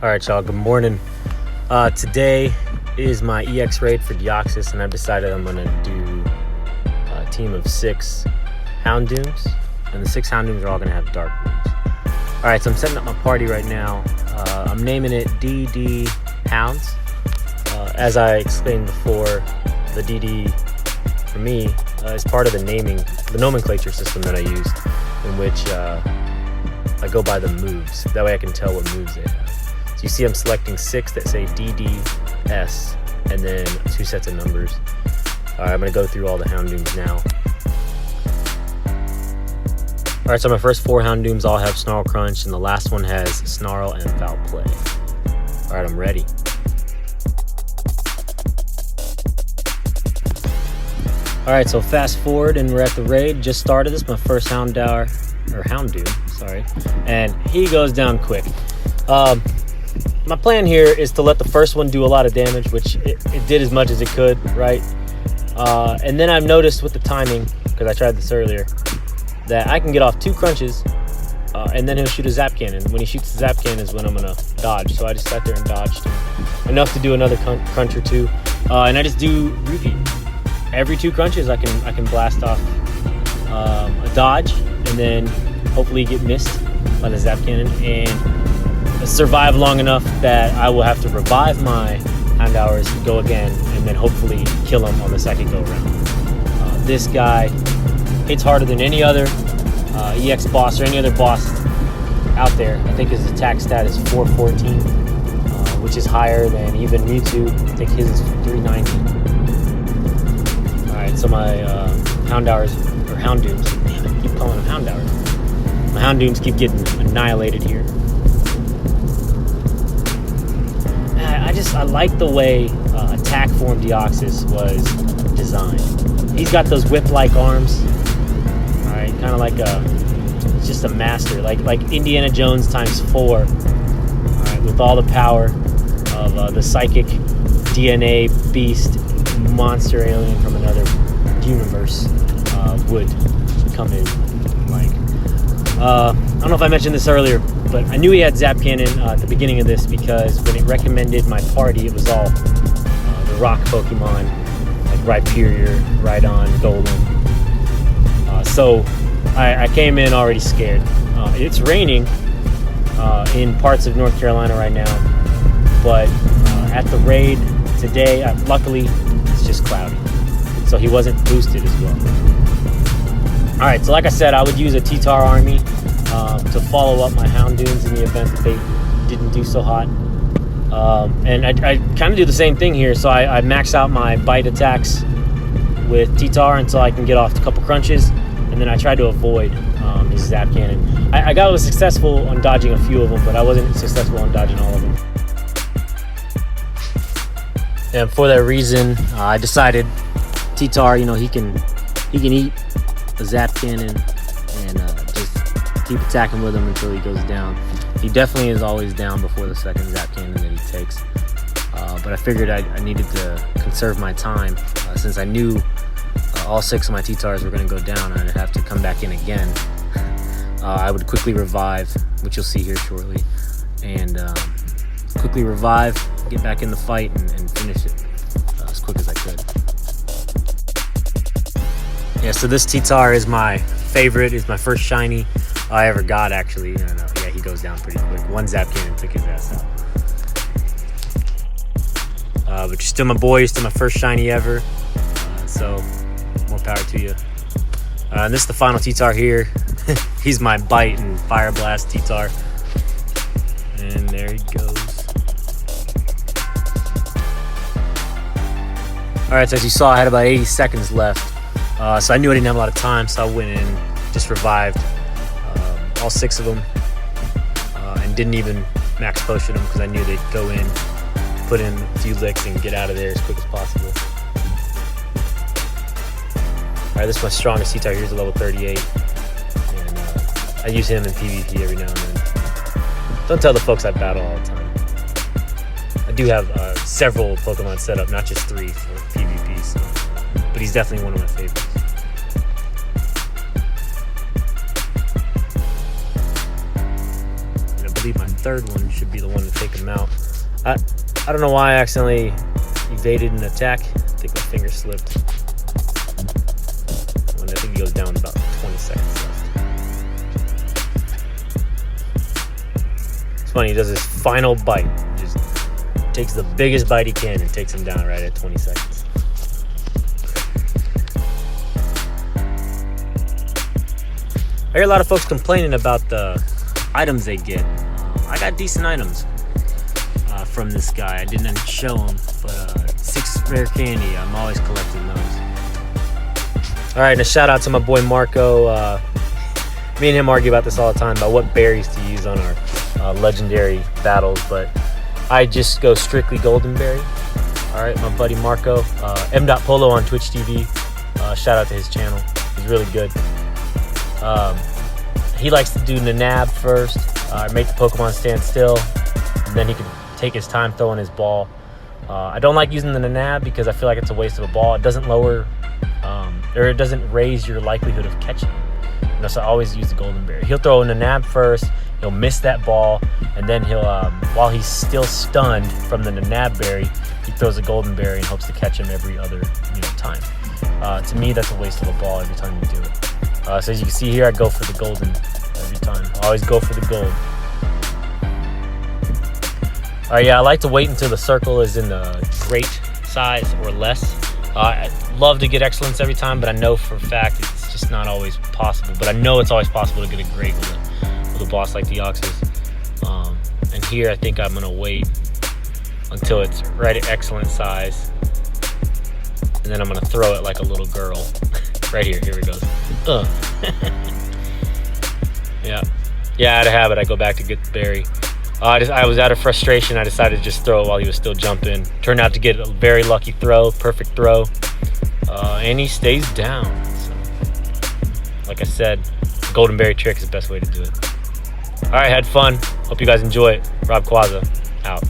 All right, y'all, good morning. Today is my EX raid for Deoxys, and I've decided I'm gonna do a team of 6 Houndooms, and the 6 Houndooms are all gonna have dark moves. All right, so I'm setting up my party right now. I'm naming it DD Hounds. As I explained before, the DD for me is part of the nomenclature system that I use, in which I go by the moves. That way I can tell what moves they have. So you see I'm selecting 6 that say DDS, and then 2 sets of numbers. All right, I'm gonna go through all the Houndooms now. All right, so my first 4 Houndooms all have Snarl Crunch, and the last one has Snarl and FoulPlay. All right, I'm ready. All right, so fast forward, and we're at the raid. Just started. This is my first Houndoom, and he goes down quick. My plan here is to let the first one do a lot of damage, which it did as much as it could, right? And then I've noticed with the timing, because I tried this earlier, that I can get off 2 crunches, and then he'll shoot a Zap Cannon. When he shoots the Zap Cannon is when I'm gonna dodge. So I just sat there and dodged enough to do another crunch or 2, and I just do repeat. Every 2 crunches, I can blast off a dodge, and then hopefully get missed by the Zap Cannon, and survive long enough that I will have to revive my Houndours, go again, and then hopefully kill him on the second go around. This guy hits harder than any other EX boss or any other boss out there. I think his attack stat is 414, which is higher than even Mewtwo. I think his is 390. All right, so my Houndooms, damn it, I keep calling them Houndours. My Houndooms keep getting annihilated here. I like the way Attack Forme Deoxys was designed. He's got those whip-like arms, all right, kind of like he's just a master, like Indiana Jones times 4, all right, with all the power of the psychic DNA beast monster alien from another universe would come in. Like, I don't know if I mentioned this earlier, but I knew he had Zap Cannon at the beginning of this, because when it recommended my party, it was all the rock Pokemon, like Rhyperior, Rhydon, Golem. So I came in already scared. It's raining in parts of North Carolina right now, but at the raid today, luckily, it's just cloudy. So he wasn't boosted as well. All right, so like I said, I would use a T-Tar army to follow up my Houndooms in the event that they didn't do so hot. And I kind of do the same thing here. So I max out my bite attacks with T-Tar until I can get off a couple crunches, and then I try to avoid his Zap Cannon. I was successful on dodging a few of them, but I wasn't successful on dodging all of them. And for that reason, I decided T-Tar, he can eat a Zap Cannon and just keep attacking with him until he goes down. He definitely is always down before the second Zap Cannon that he takes. But I figured I needed to conserve my time, since I knew all 6 of my T-Tars were going to go down and I'd have to come back in again. I would quickly revive, which you'll see here shortly, and quickly revive, get back in the fight, and finish it as quick as I could. Yeah, so this T-Tar is my favorite. It's my first shiny I ever got, actually. Yeah, he goes down pretty quick. 1 Zap Cannon took his ass out. But you're still my boy. You're still my first shiny ever. So more power to you. And this is the final T-Tar here. He's my bite and FireBlast T-Tar. And there he goes. All right, so as you saw, I had about 80 seconds left. So I knew I didn't have a lot of time, so I went in, just revived all 6 of them, and didn't even max potion them, because I knew they'd go in, put in a few licks, and get out of there as quick as possible. All right, this is my strongest T-Tar. Here's a level 38, and I use him in PvP every now and then. Don't tell the folks I battle all the time. I do have several Pokemon set up, not just 3 for PvP, so, but he's definitely one of my favorites. believe my third one should be the one to take him out. I don't know why I accidentally evaded an attack. I think my finger slipped. And I think he goes down about 20 seconds left. It's funny, he does his final bite. Just takes the biggest bite he can and takes him down right at 20 seconds. I hear a lot of folks complaining about the items they get. I got decent items from this guy. I didn't show him, but 6 rare candy. I'm always collecting those. All right, and a shout out to my boy Marco. Me and him argue about this all the time, about what berries to use on our legendary battles, but I just go strictly golden berry. All right, my buddy Marco, m.polo on Twitch TV. Shout out to his channel. He's really good. He likes to do Nanab first, make the Pokemon stand still, and then he can take his time throwing his ball. I don't like using the Nanab because I feel like it's a waste of a ball. It doesn't lower, or it doesn't raise your likelihood of catching. So I always use the golden berry. He'll throw a Nanab first, he'll miss that ball, and then he'll, while he's still stunned from the Nanab berry, he throws a golden berry and hopes to catch him every other time. To me, that's a waste of a ball every time you do it. So as you can see here, I go for the golden every time. I always go for the gold. All right, yeah, I like to wait until the circle is in the great size or less. I love to get excellence every time, but I know for a fact it's just not always possible. But I know it's always possible to get a great with a boss like Deoxys. And here, I think I'm gonna wait until it's right at excellent size, and then I'm gonna throw it like a little girl. Right here it goes. Yeah, out of habit, I go back to get the berry. I was out of frustration. I decided to just throw it while he was still jumping. Turned out to get a very lucky throw, perfect throw, and he stays down. So, like I said, golden berry trick is the best way to do it. All right, had fun. Hope you guys enjoy it. Rob Quazza, out.